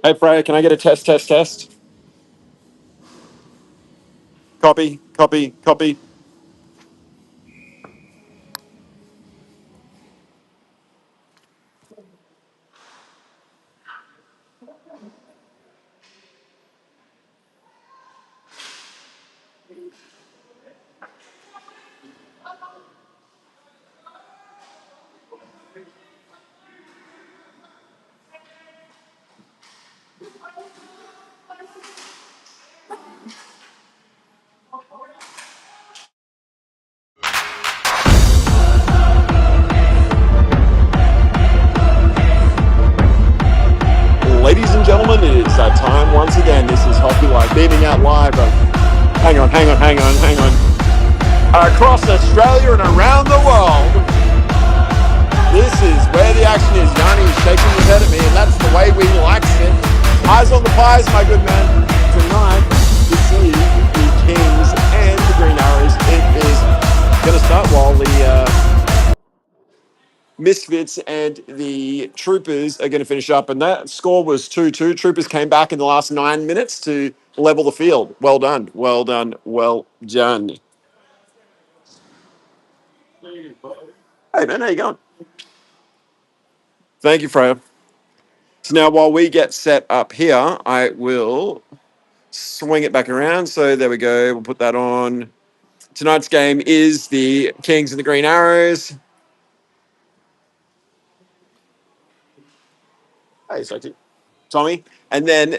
Hey, Freya, can I get a test, test, test? Copy, copy, copy. hang on. Across Australia and around the world, this is where the action is. Yanni is shaking his head at me, and that's the way we likes it. Eyes on the pies, my good man. Tonight, you see the Kings and the Green Arrows. It is going to start while the Misfits and the Troopers are going to finish up. And that score was 2-2. Troopers came back in the last 9 minutes to level the field. Well done. Well done. Well done. Hey, man, how you going? Thank you, Freya. So now while we get set up here, I will swing it back around. So there we go. We'll put that on. Tonight's game is the Kings and the Green Arrows. Hey, Sophie. Tommy. And then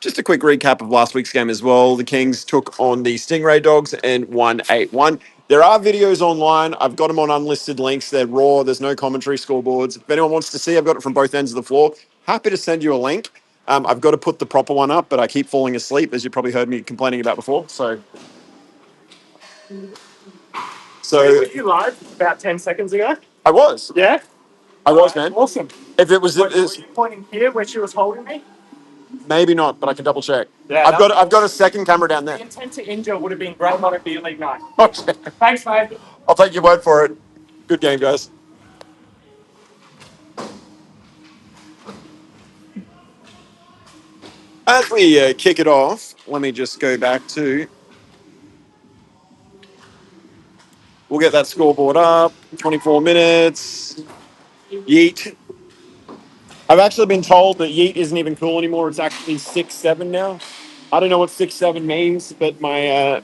just a quick recap of last week's game as well. The Kings took on the Stingray Dogs and won 8-1. There are videos online. I've got them on unlisted links. They're raw. There's no commentary scoreboards. If anyone wants to see, I've got it from both ends of the floor. Happy to send you a link. I've got to put the proper one up, but I keep falling asleep, as you probably heard me complaining about before. So Were you live about 10 seconds ago? I was. Yeah? I was, man. Awesome. If it was, Were you pointing here where she was holding me? maybe not, but I can double check. Yeah, I've got a second camera down The there. intent to injure would have been great on a beer league night. Okay. Thanks, mate. I'll take your word for it. Good game, guys. As we kick it off, let me just go back to. We'll get that scoreboard up. 24 minutes. Yeet. I've actually been told that Yeet isn't even cool anymore. It's actually 6-7 now. I don't know what 6-7 means, but my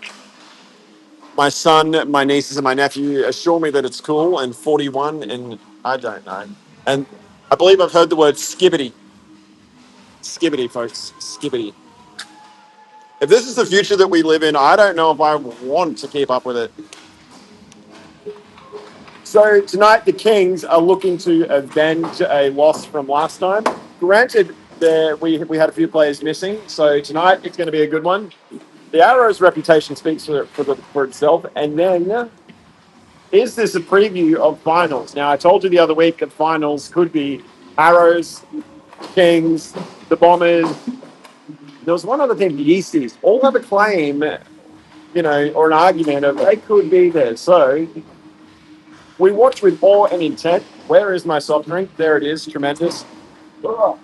son, my nieces, and my nephew assure me that it's cool. And 41, and I don't know. And I believe I've heard the word skibbity. Skibbity, folks. Skibbity. If this is the future that we live in, I don't know if I want to keep up with it. So tonight, the Kings are looking to avenge a loss from last time. Granted, we had a few players missing, so tonight it's going to be a good one. The Arrows' reputation speaks for itself. And then, is this a preview of finals? Now, I told you the other week that finals could be Arrows, Kings, the Bombers. There was one other thing, the Yeasties. All have a claim, or an argument of they could be there. So we watch with awe and intent. Where is my soft drink? There it is. Tremendous. Oh.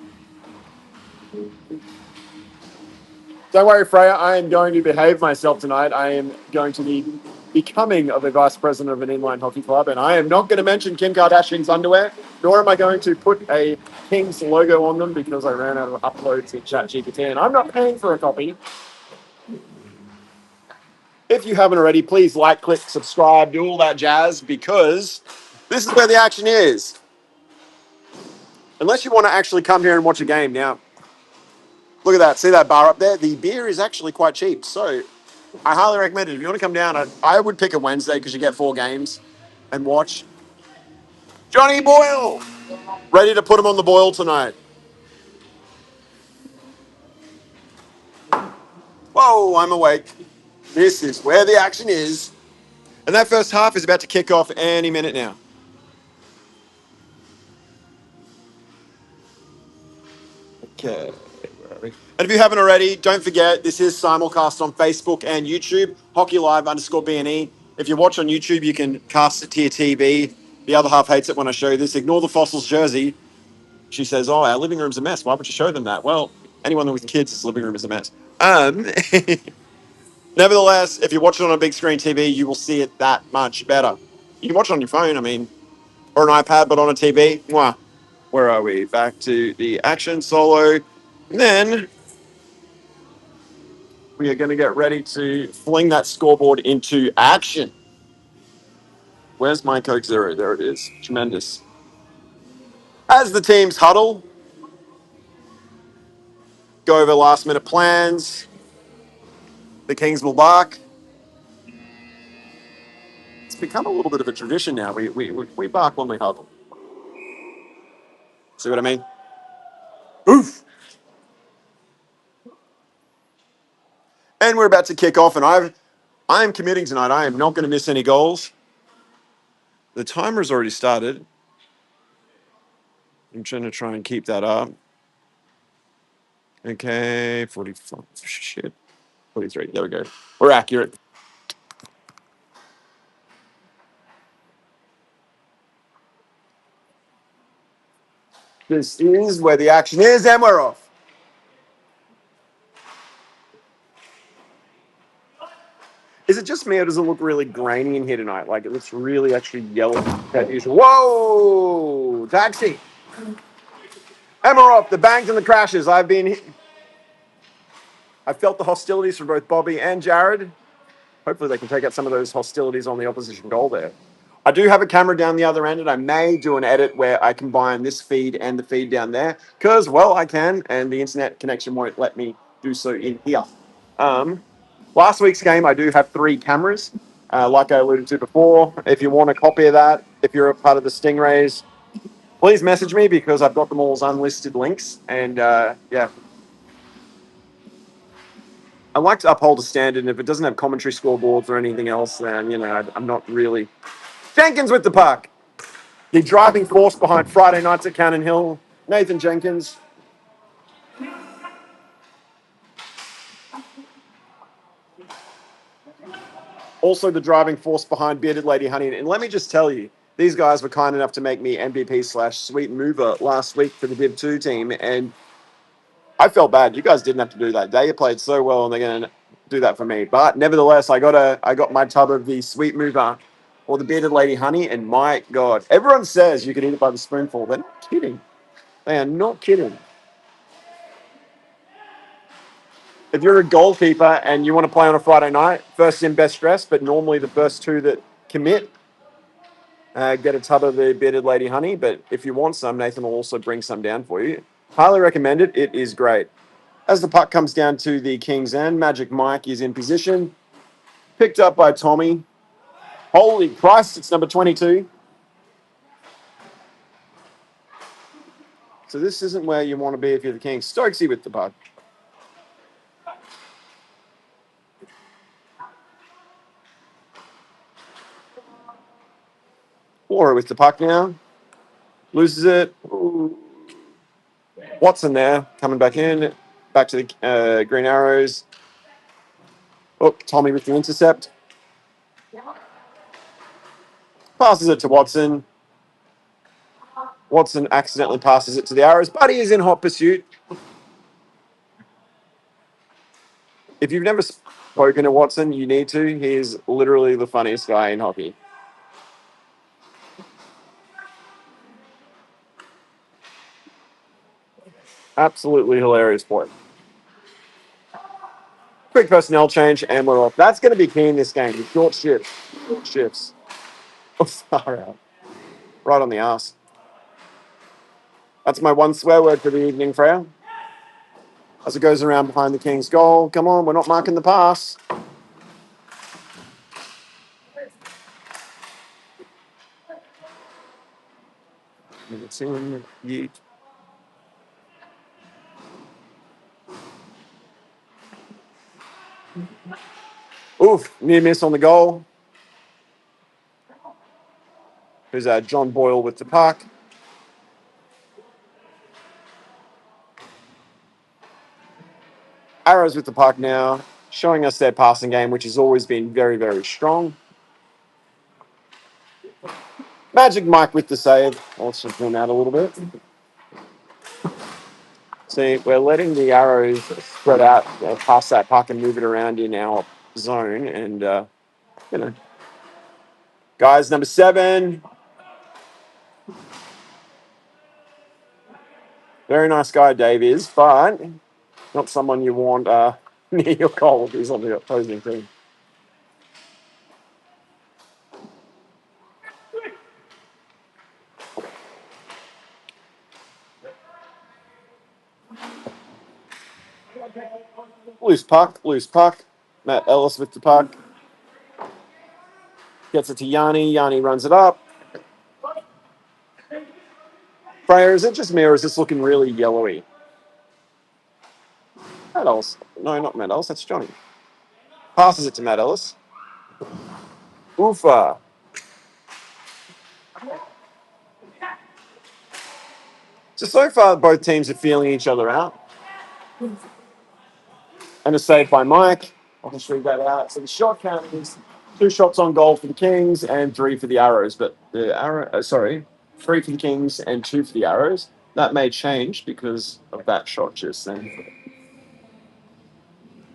Don't worry, Freya. I am going to behave myself tonight. I am going to be becoming of a vice president of an inline hockey club, and I am not going to mention Kim Kardashian's underwear, nor am I going to put a Kings logo on them because I ran out of uploads in ChatGPT, and I'm not paying for a copy. If you haven't already, please like, click, subscribe, do all that jazz, because this is where the action is. Unless you want to actually come here and watch a game. Now, look at that. See that bar up there? The beer is actually quite cheap. So I highly recommend it. If you want to come down, I would pick a Wednesday because you get 4 games and watch. Johnny Boyle! Ready to put him on the boil tonight. Whoa, I'm awake. This is where the action is. And that first half is about to kick off any minute now. Okay. And if you haven't already, don't forget, this is simulcast on Facebook and YouTube, hockeylive_BNE. If you watch on YouTube, you can cast it to your TV. The other half hates it when I show this. Ignore the Fossils jersey. She says, oh, our living room's a mess. Why would you show them that? Well, anyone with kids' living room is a mess. Nevertheless, if you watch it on a big screen TV, you will see it that much better. You can watch it on your phone, or an iPad, but on a TV. Mwah. Where are we? Back to the action solo. And then we are going to get ready to fling that scoreboard into action. Where's my Coke Zero? There it is. Tremendous. As the teams huddle, go over last minute plans, the Kings will bark. It's become a little bit of a tradition now. We bark when we huddle. See what I mean? Oof. And we're about to kick off, and I am committing tonight. I am not going to miss any goals. The timer has already started. I'm trying to try and keep that up. Okay, 45. Shit. 43. There we go. We're accurate. This is where the action is, and we're off. Is it just me, or does it look really grainy in here tonight? Like it looks really actually yellow. Whoa! Taxi! And we're off. The bangs and the crashes. I felt the hostilities from both Bobby and Jared. Hopefully they can take out some of those hostilities on the opposition goal there. I do have a camera down the other end, and I may do an edit where I combine this feed and the feed down there because, well, I can, and the internet connection won't let me do so in here. Last week's game, I do have 3 cameras, like I alluded to before. If you want a copy of that, if you're a part of the Stingrays, please message me because I've got them all as unlisted links. And yeah, I like to uphold a standard, and if it doesn't have commentary scoreboards or anything else, then, I'm not really. Jenkins with the puck. The driving force behind Friday nights at Cannon Hill, Nathan Jenkins. Also the driving force behind Bearded Lady Honey. And let me just tell you, these guys were kind enough to make me MVP/sweet mover last week for the Div 2 team. And I felt bad. You guys didn't have to do that. They played so well, and they're going to do that for me. But nevertheless, I got my tub of the sweet mover or the Bearded Lady Honey. And my God, everyone says you can eat it by the spoonful. They're not kidding. They are not kidding. If you're a goalkeeper and you want to play on a Friday night, first in, best dressed, but normally the first 2 that commit get a tub of the Bearded Lady Honey. But if you want some, Nathan will also bring some down for you. Highly recommend it. It is great. As the puck comes down to the King's End, Magic Mike is in position. Picked up by Tommy. Holy Christ, it's number 22. So this isn't where you want to be if you're the King. Stokesy with the puck. Laura with the puck now. Loses it. Ooh. Watson there, coming back in. Back to the Green Arrows. Oh, Tommy with the intercept. Passes it to Watson. Watson accidentally passes it to the Arrows, but he is in hot pursuit. If you've never spoken to Watson, you need to. He is literally the funniest guy in hockey. Absolutely hilarious boy. Quick personnel change, and we're off. That's going to be key in this game. Short shifts. Short shifts. Oh, far out. Right on the ass. That's my one swear word for the evening, Freya. As it goes around behind the King's goal. Come on, we're not marking the pass. It's in. Yeet. Oof, near miss on the goal. Who's John Boyle with the puck. Arrows with the puck now, showing us their passing game, which has always been very, very strong. Magic Mike with the save. Let's just zoom out a little bit. See, we're letting the Arrows spread out past that puck and move it around in our zone. And, guys, number 7. Very nice guy, Dave is, but not someone you want near your goal if he's on the opposing team. Loose puck. Matt Ellis with the puck. Gets it to Yanni. Yanni runs it up. Freya, is it just me or is this looking really yellowy? Matt Ellis. No, not Matt Ellis. That's Johnny. Passes it to Matt Ellis. Ufa. So far, both teams are feeling each other out. And a save by Mike. I'll just read that out. So the shot count is 2 shots on goal for the Kings and 3 for the Arrows. But the Arrow, 3 for the Kings and 2 for the Arrows. That may change because of that shot just then.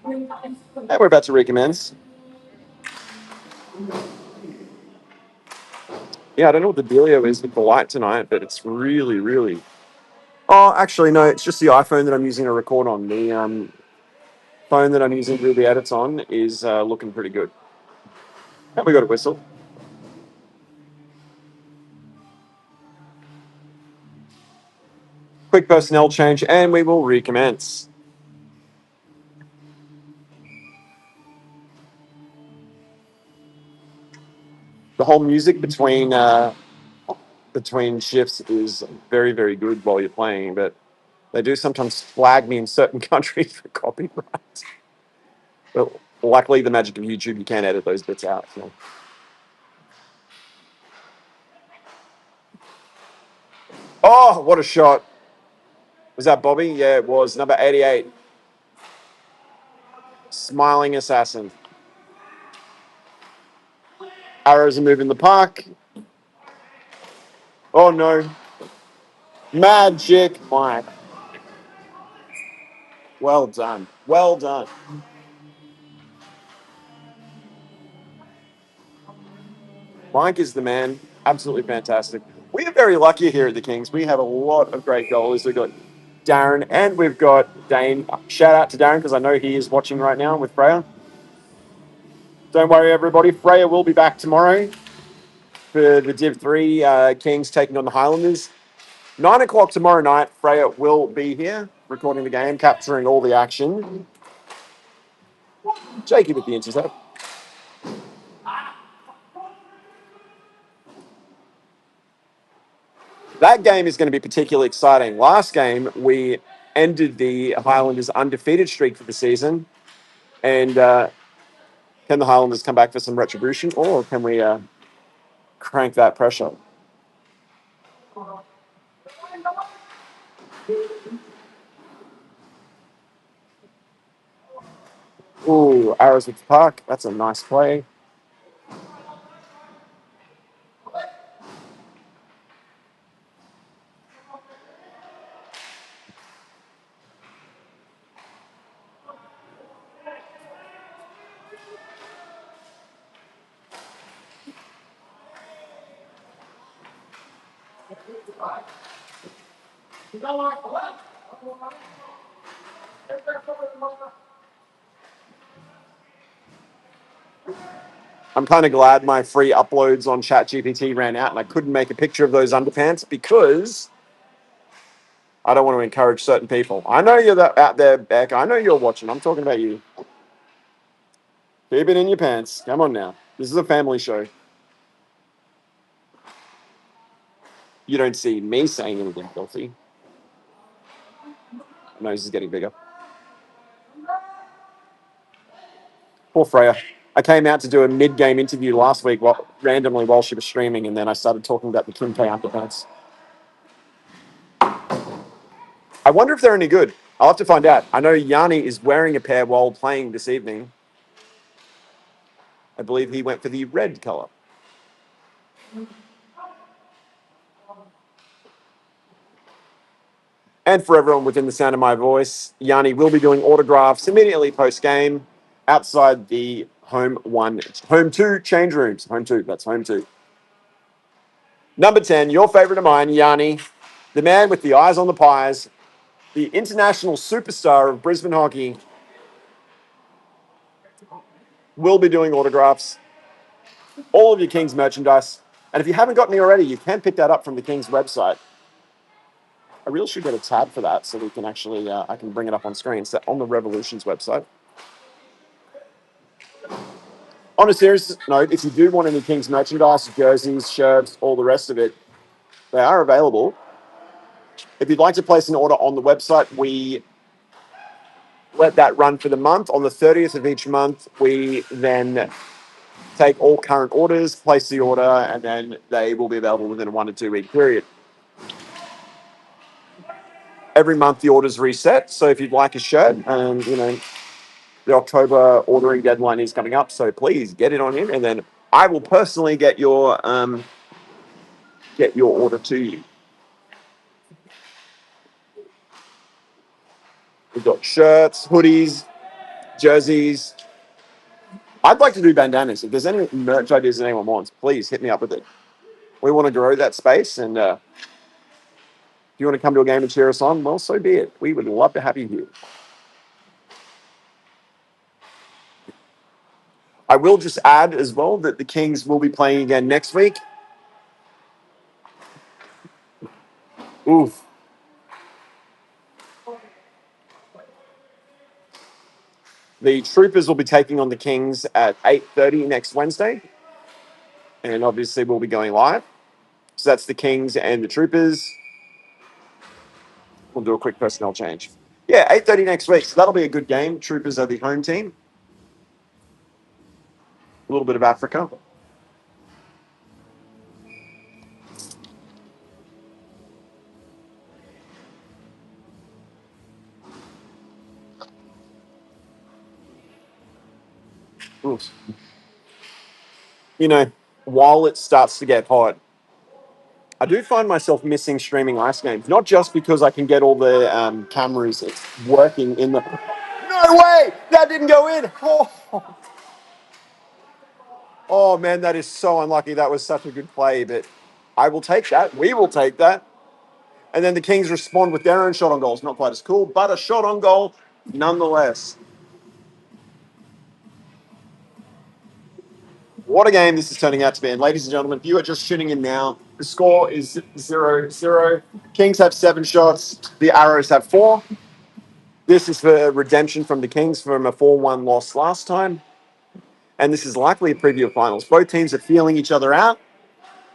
And we're about to recommence. Yeah, I don't know what the dealio is with the light tonight, but it's really, really. Oh, actually, no, it's just the iPhone that I'm using to record on. The phone that I'm using to do the edits on is looking pretty good. And we got a whistle. Quick personnel change, and we will recommence. The whole music between shifts is very, very good while you're playing, but they do sometimes flag me in certain countries for copyright. But luckily, the magic of YouTube, you can edit those bits out. So. Oh, what a shot! Was that Bobby? Yeah, it was. Number 88. Smiling Assassin. Arrows are moving the park. Oh, no. Magic Mike. Well done. Well done. Mike is the man. Absolutely fantastic. We are very lucky here at the Kings. We have a lot of great goalies. We've got Darren and we've got Dane. Shout out to Darren because I know he is watching right now with Freya. Don't worry, everybody. Freya will be back tomorrow for the Div 3 Kings taking on the Highlanders. 9 o'clock tomorrow night, Freya will be here recording the game, capturing all the action. Jakey with the intercept. That game is going to be particularly exciting. Last game, we ended the Highlanders' undefeated streak for the season. And can the Highlanders come back for some retribution, or can we crank that pressure? Ooh, arrows with the puck. That's a nice play. I'm kind of glad my free uploads on ChatGPT ran out and I couldn't make a picture of those underpants because I don't want to encourage certain people. I know you're out there, Beck. I know you're watching. I'm talking about you. Keep it in your pants. Come on now. This is a family show. You don't see me saying anything filthy. My nose is getting bigger. Poor Freya. I came out to do a mid-game interview last week randomly while she was streaming, and then I started talking about the Kim K underpants. I wonder if they're any good. I'll have to find out. I know Yanni is wearing a pair while playing this evening. I believe he went for the red color. And for everyone within the sound of my voice, Yanni will be doing autographs immediately post-game outside the home 2 change rooms. Home 2, that's home 2. Number 10, your favorite of mine, Yanni, the man with the eyes on the pies, the international superstar of Brisbane hockey, will be doing autographs. All of your Kings merchandise. And if you haven't got any already, you can pick that up from the Kings website. I really should get a tab for that so we can actually, I can bring it up on screen. It's on the Revolutions website. On a serious note, if you do want any Kings merchandise, jerseys, shirts, all the rest of it, they are available. If you'd like to place an order on the website, we let that run for the month. On the 30th of each month, we then take all current orders, place the order, and then they will be available within a 1 to 2 week period. Every month the orders reset. So if you'd like a shirt, the October ordering deadline is coming up. So please get it on in, and then I will personally get your order to you. We've got shirts, hoodies, jerseys. I'd like to do bandanas. If there's any merch ideas that anyone wants, please hit me up with it. We want to grow that space, and if you want to come to a game and cheer us on, well, so be it. We would love to have you here. I will just add as well that the Kings will be playing again next week. Oof. The Troopers will be taking on the Kings at 8:30 next Wednesday. And obviously we'll be going live. So that's the Kings and the Troopers. We'll do a quick personnel change. Yeah, 8:30 next week. So that'll be a good game. Troopers are the home team. A little bit of Africa. Oof. While it starts to get hot, I do find myself missing streaming ice games. Not just because I can get all the cameras working in the. No way! That didn't go in! Oh, man, that is so unlucky. That was such a good play, but I will take that. We will take that. And then the Kings respond with their own shot on goal. It's not quite as cool, but a shot on goal nonetheless. What a game this is turning out to be. And ladies and gentlemen, if you are just tuning in now, the score is 0-0. Kings have 7 shots. The Arrows have 4. This is for redemption from the Kings from a 4-1 loss last time. And this is likely a preview of finals. Both teams are feeling each other out.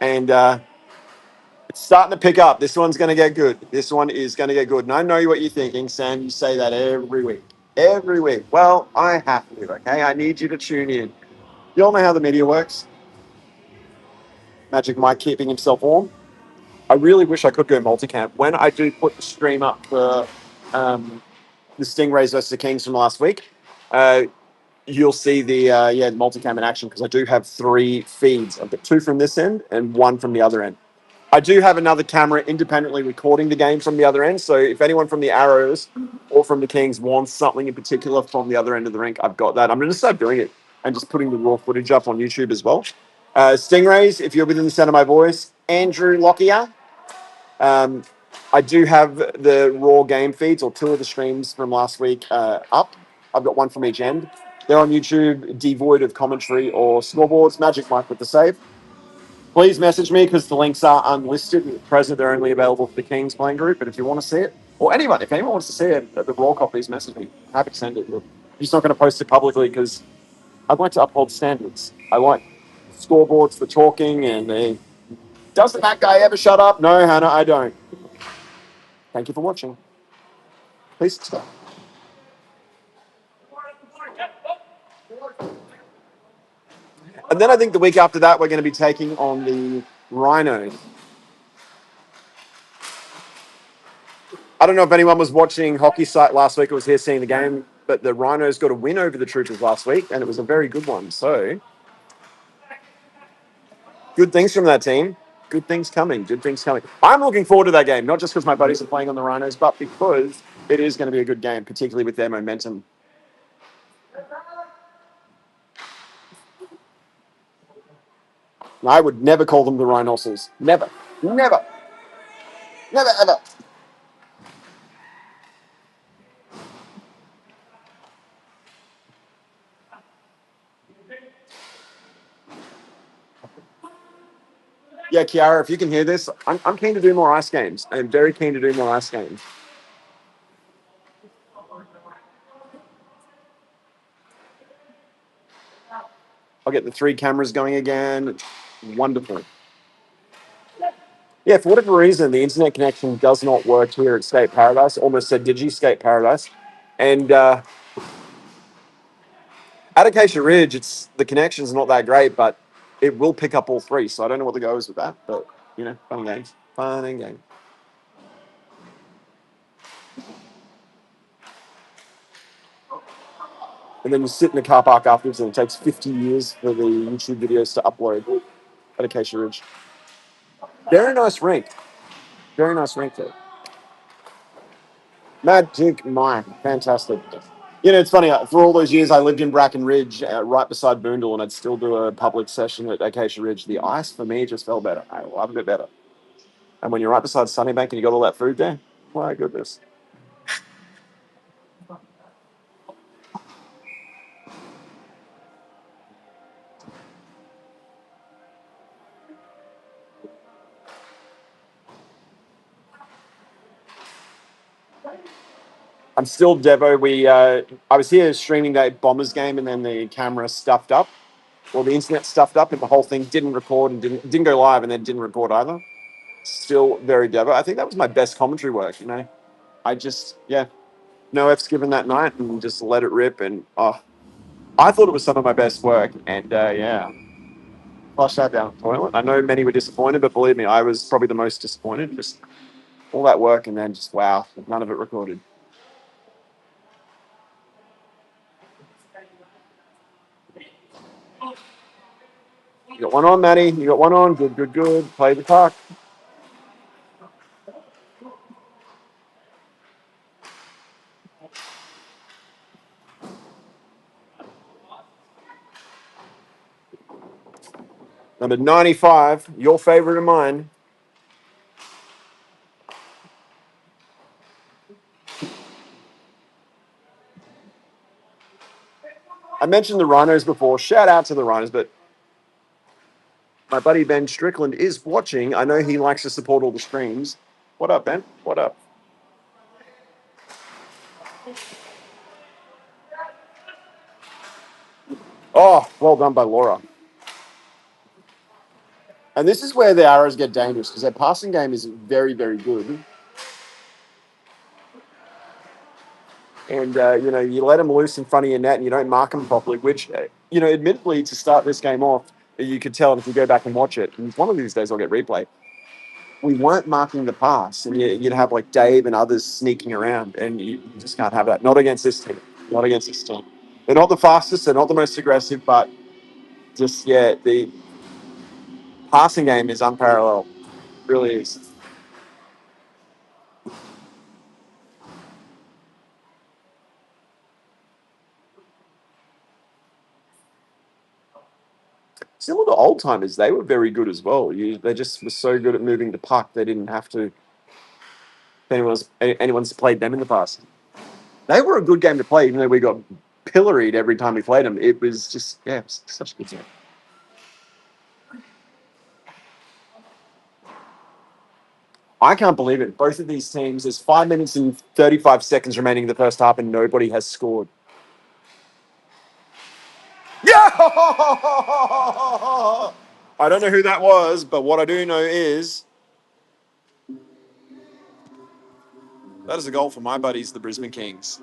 And it's starting to pick up. This one's going to get good. This one is going to get good. And I know what you're thinking, Sam. You say that every week. Every week. Well, I have to, okay? I need you to tune in. You all know how the media works. Magic Mike keeping himself warm. I really wish I could go multicam. When I do put the stream up for the Stingrays versus the Kings from last week, you'll see the multicam in action because I do have 3 feeds. I've got 2 from this end and 1 from the other end. I do have another camera independently recording the game from the other end. So if anyone from the Arrows or from the Kings wants something in particular from the other end of the rink, I've got that. I'm going to start doing it and just putting the raw footage up on YouTube as well. Stingrays, if you're within the sound of my voice, Andrew Lockyer. I do have the raw game feeds or 2 of the streams from last week up. I've got 1 from each end. They're on YouTube, devoid of commentary or scoreboards. Magic Mike with the save. Please message me because the links are unlisted. At present, they're only available for the Kings playing group. But if you want to see it, or anyone, if anyone wants to see it, the raw copies, message me. Happy to send it. I'm just not going to post it publicly because I'd like to uphold standards. I like scoreboards for talking and doesn't that guy ever shut up? No, Hannah, I don't. Thank you for watching. Please stop. And then I think the week after that, we're going to be taking on the Rhinos. I don't know if anyone was watching Hockey Site last week or was here seeing the game, but the Rhinos got a win over the Troopers last week, and it was a very good one. So, good things from that team. Good things coming. Good things coming. I'm looking forward to that game, not just because my buddies are playing on the Rhinos, but because it is going to be a good game, particularly with their momentum. I would never call them the Rhinoceros. Never. Never. Never, ever. Yeah, Kiara, if you can hear this, I'm keen to do more ice games. I'm very keen to do more ice games. I'll get the 3 cameras going again. Wonderful. Yeah, for whatever reason, the internet connection does not work here at Skate Paradise. Almost said Digi Skate Paradise. And at Acacia Ridge, it's the connection's not that great, but it will pick up all three. So I don't know what the go is with that, but fun and games, fun and games. And then you sit in the car park afterwards, and it takes 50 years for the YouTube videos to upload at Acacia Ridge. Very nice rink. Very nice rink there. Magic Mike. Fantastic. It's funny. For all those years, I lived in Bracken Ridge, right beside Boondall, and I'd still do a public session at Acacia Ridge. The ice, for me, just felt better. I loved it better. And when you're right beside Sunnybank and you got all that food there, my goodness. I'm still Devo. I was here streaming that Bombers game, and then the camera stuffed up, or the internet stuffed up, and the whole thing didn't record and didn't go live, and then didn't record either. Still very Devo. I think that was my best commentary work. I just no F's given that night, and just let it rip. And I thought it was some of my best work, and flush that down the toilet. I know many were disappointed, but believe me, I was probably the most disappointed. Just all that work, and then just wow, none of it recorded. You got one on, Matty. You got one on. Good, good, good. Play the puck. Number 95, your favorite of mine. I mentioned the Rhinos before. Shout out to the Rhinos, but my buddy Ben Strickland is watching. I know he likes to support all the streams. What up, Ben? What up? Oh, well done by Laura. And this is where the Arrows get dangerous because their passing game is very, very good. And, you let them loose in front of your net and you don't mark them properly, which, admittedly, to start this game off, you could tell if you go back and watch it. And one of these days I'll get replay. We weren't marking the pass, and you'd have like Dave and others sneaking around, and you just can't have that. Not against this team. Not against this team. They're not the fastest. They're not the most aggressive, but just the passing game is unparalleled. It really is. Similar to old timers, they were very good as well. They just were so good at moving the puck, they didn't have to. If anyone's played them in the past, they were a good game to play, even though we got pilloried every time we played them. It was just it was such a good game. I can't believe it. Both of these teams, there's 5 minutes and 35 seconds remaining in the first half, and nobody has scored. Yeah! I don't know who that was, but what I do know is that is a goal for my buddies, the Brisbane Kings.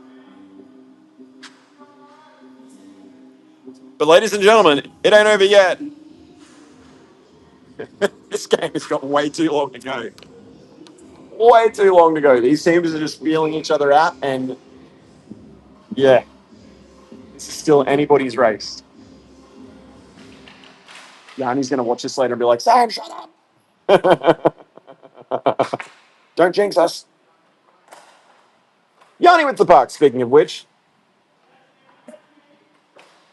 But ladies and gentlemen, it ain't over yet. This game has got way too long to go. Way too long to go. These teams are just feeling each other out, and this is still anybody's race. Yanni's going to watch this later and be like, Sam, shut up. Don't jinx us. Yanni with the puck, speaking of which.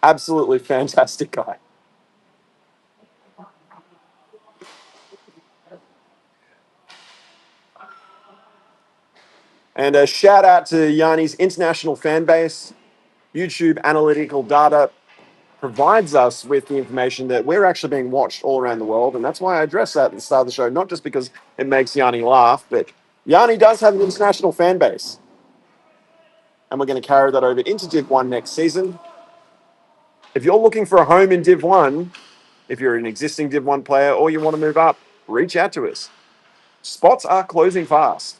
Absolutely fantastic guy. And a shout out to Yanni's international fan base. YouTube analytical data provides us with the information that we're actually being watched all around the world. And that's why I address that at the start of the show, not just because it makes Yanni laugh, but Yanni does have an international fan base. And we're going to carry that over into Div 1 next season. If you're looking for a home in Div 1, if you're an existing Div 1 player or you want to move up, reach out to us. Spots are closing fast.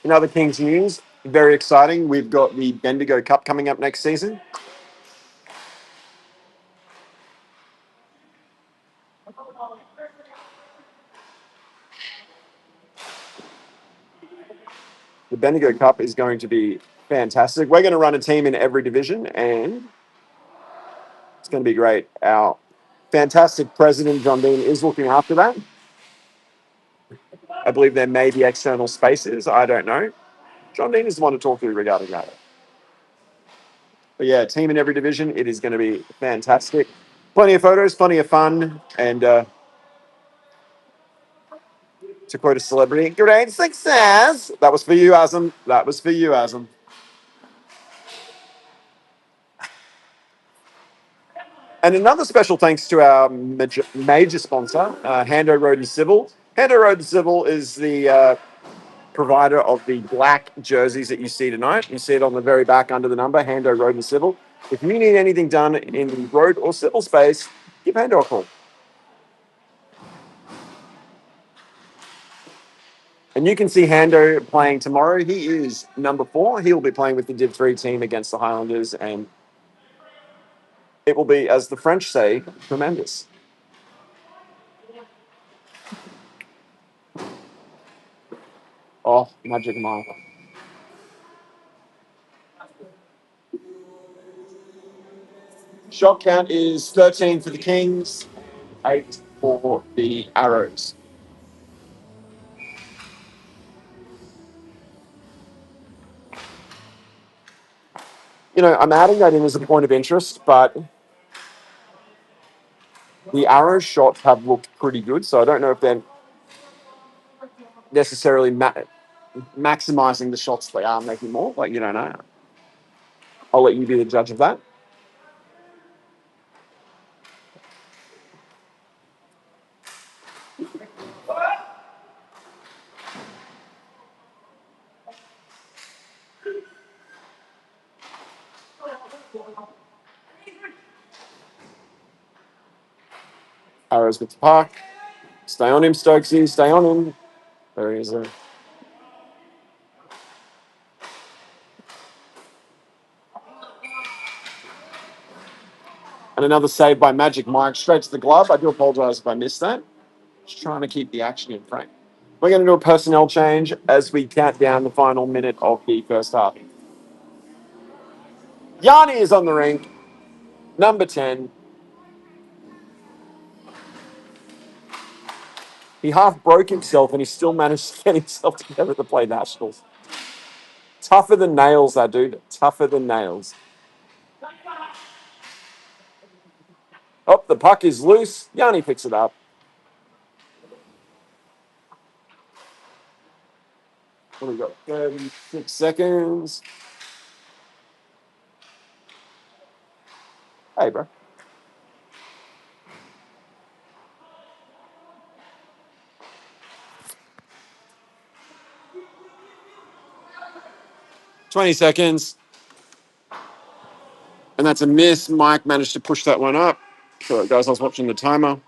In other Kings news, very exciting. We've got the Bendigo Cup coming up next season. The Bendigo Cup is going to be fantastic. We're going to run a team in every division, and it's going to be great. Our fantastic president, John Dean, is looking after that. I believe there may be external spaces. I don't know. John Dean is the one to talk to regarding that. But yeah, team in every division. It is going to be fantastic. Plenty of photos, plenty of fun, and to quote a celebrity, great success. That was for you, Azam. That was for you, Azam. And another special thanks to our major sponsor, Hando Road and Civil. Hando Road and Civil is the provider of the black jerseys that you see tonight. You see it on the very back under the number, Hando Road and Civil. If you need anything done in the road or civil space, give Hando a call. And you can see Hando playing tomorrow. He is number 4. He will be playing with the Div 3 team against the Highlanders, and it will be, as the French say, tremendous. Oh, Magic Mike. Shot count is 13 for the Kings, 8 for the Arrows. You know, I'm adding that in as a point of interest, but the Arrows shots have looked pretty good, so I don't know if they're necessarily maximizing the shots they are making more. Like, you don't know. I'll let you be the judge of that. Arrows with the puck. Stay on him, Stokesy. Stay on him. There he is. There. And another save by Magic Mike straight to the glove. I do apologize if I missed that. Just trying to keep the action in frame. We're going to do a personnel change as we count down the final minute of the first half. Yanni is on the rink, number 10. He half broke himself and he still managed to get himself together to play Nationals. Tougher than nails, that dude. Tougher than nails. Oh, the puck is loose. Yanni picks it up. What have we got? 36 seconds. Hey, bro. Twenty seconds. And that's a miss. Mike managed to push that one up. So, guys, I was watching the timer.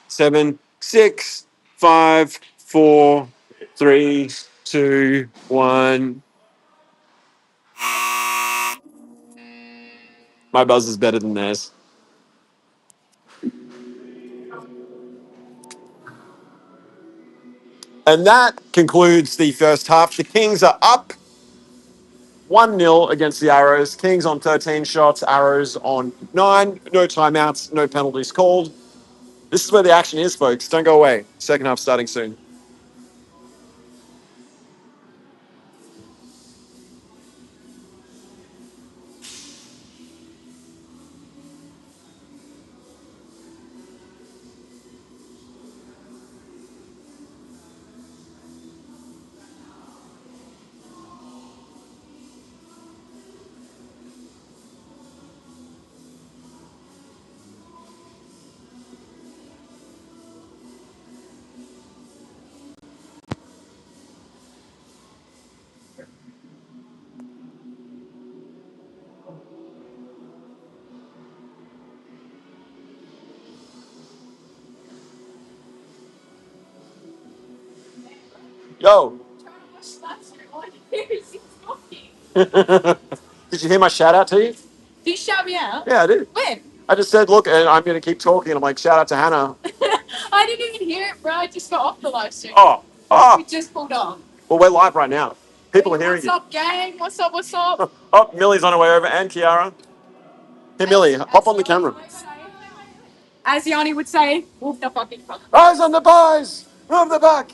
7, 6, 5, 4, 3, 2, 1. My buzz is better than theirs. And that concludes the first half. The Kings are up 1-0 against the Arrows. Kings on 13 shots, Arrows on 9. No timeouts, no penalties called. This is where the action is, folks. Don't go away. Second half starting soon. Go. Did you hear my shout out to you? Did you shout me out? Yeah, I did. When? I just said, look, and I'm going to keep talking. And I'm like, shout out to Hannah. I didn't even hear it, bro. I just got off the live stream. We just pulled off. Well, we're live right now. People are hearing What's up, gang? What's up? What's up? you. Oh, Millie's on her way over, and Kiara. Hey, Millie, hop on the camera. As Yanni would say, whoop the fucking fuck. Eyes on the pies! Move the back!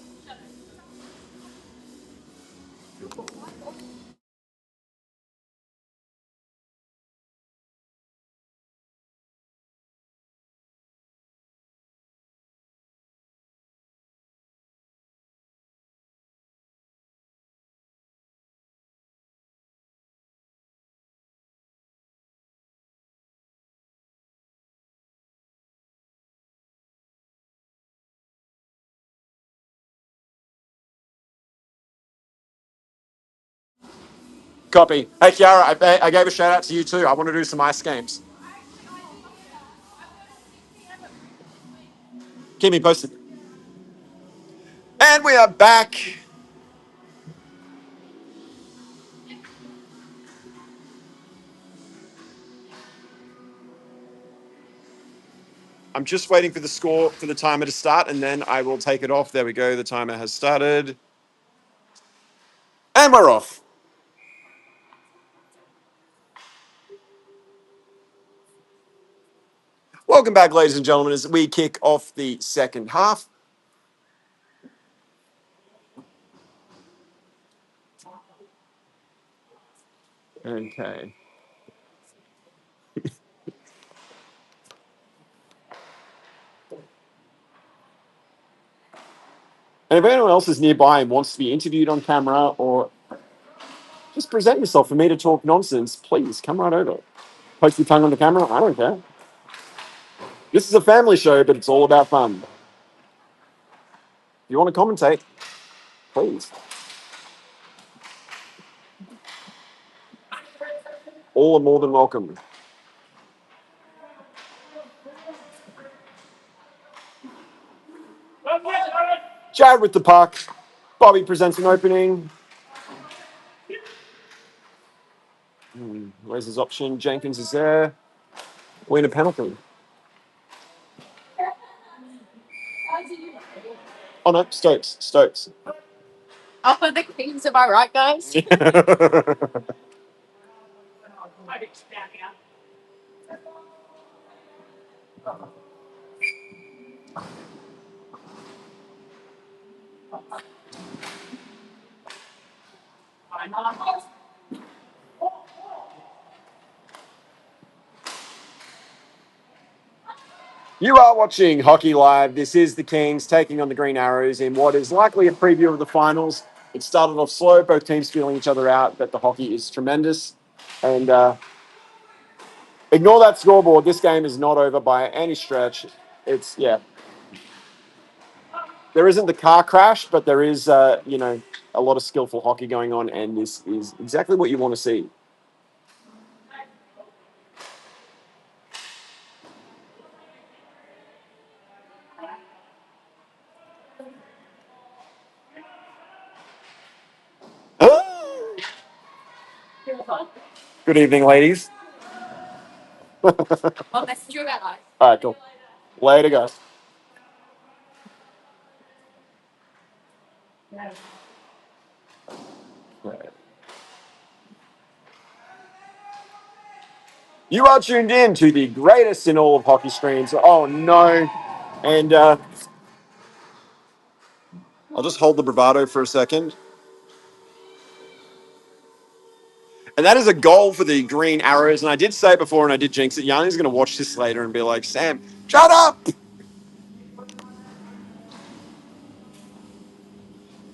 Copy. Hey, Kiara, I gave a shout out to you too. I want to do some ice games. Keep me posted. And we are back. I'm just waiting for the score for the timer to start, and then I will take it off. There we go. The timer has started. And we're off. Welcome back, ladies and gentlemen, as we kick off the second half. Okay. And if anyone else is nearby and wants to be interviewed on camera or just present yourself for me to talk nonsense, please come right over. Poke your tongue on the camera. I don't care. This is a family show, but it's all about fun. If you want to commentate, please. All are more than welcome. Jared with the puck. Bobby presents an opening. Where's his option? Jenkins is there. Win a penalty. Oh no, Stokes. Stokes. Up are the Kings, am I right, guys? You are watching Hockey Live. This is the Kings taking on the Green Arrows in what is likely a preview of the finals. It started off slow, both teams feeling each other out, but the hockey is tremendous. And ignore that scoreboard. This game is not over by any stretch. It's, yeah. There isn't the car crash, but there is, a lot of skillful hockey going on, and this is exactly what you want to see. Good evening, ladies. I'll message you about life. All right, cool. Later, guys. You are tuned in to the greatest in all of hockey streams. Oh, no. And I'll just hold the bravado for a second. And that is a goal for the Green Arrows. And I did say it before, and I did jinx it. Yanni's going to watch this later and be like, Sam, shut up!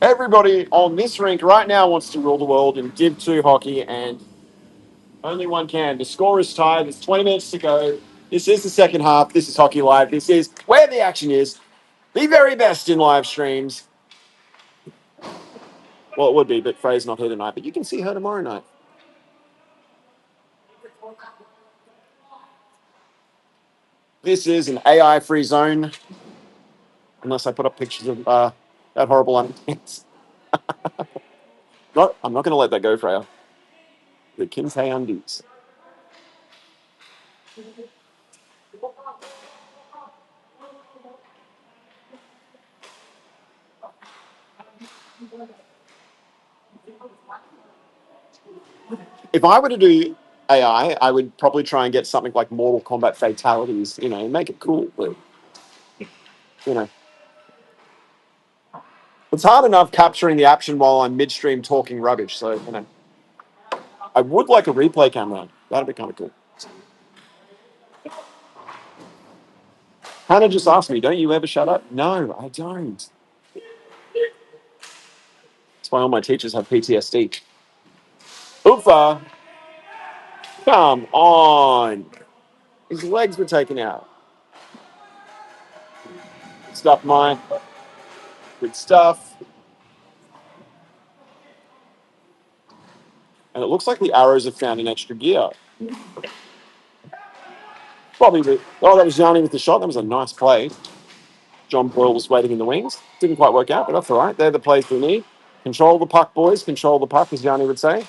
Everybody on this rink right now wants to rule the world in Div 2 hockey, and only one can. The score is tied. There's 20 minutes to go. This is the second half. This is Hockey Live. This is where the action is. The very best in live streams. Well, it would be, but Frey's not here tonight. But you can see her tomorrow night. This is an AI-free zone. Unless I put up pictures of that horrible unpants. I'm not going to let that go, Freya. The Kinsey undies. If I were to do AI, I would probably try and get something like Mortal Kombat fatalities, make it cool. But, you know, it's hard enough capturing the action while I'm midstream talking rubbish. So, I would like a replay camera. That'd be kind of cool. Hannah just asked me, don't you ever shut up? No, I don't. That's why all my teachers have PTSD. Oofa! Come on! His legs were taken out. Stuff, mine. Good stuff. And it looks like the arrows have found an extra gear. Probably that was Yanni with the shot. That was a nice play. John Boyle was waiting in the wings. Didn't quite work out, but that's all right. They're the plays we need. Control the puck, boys. Control the puck, as Yanni would say.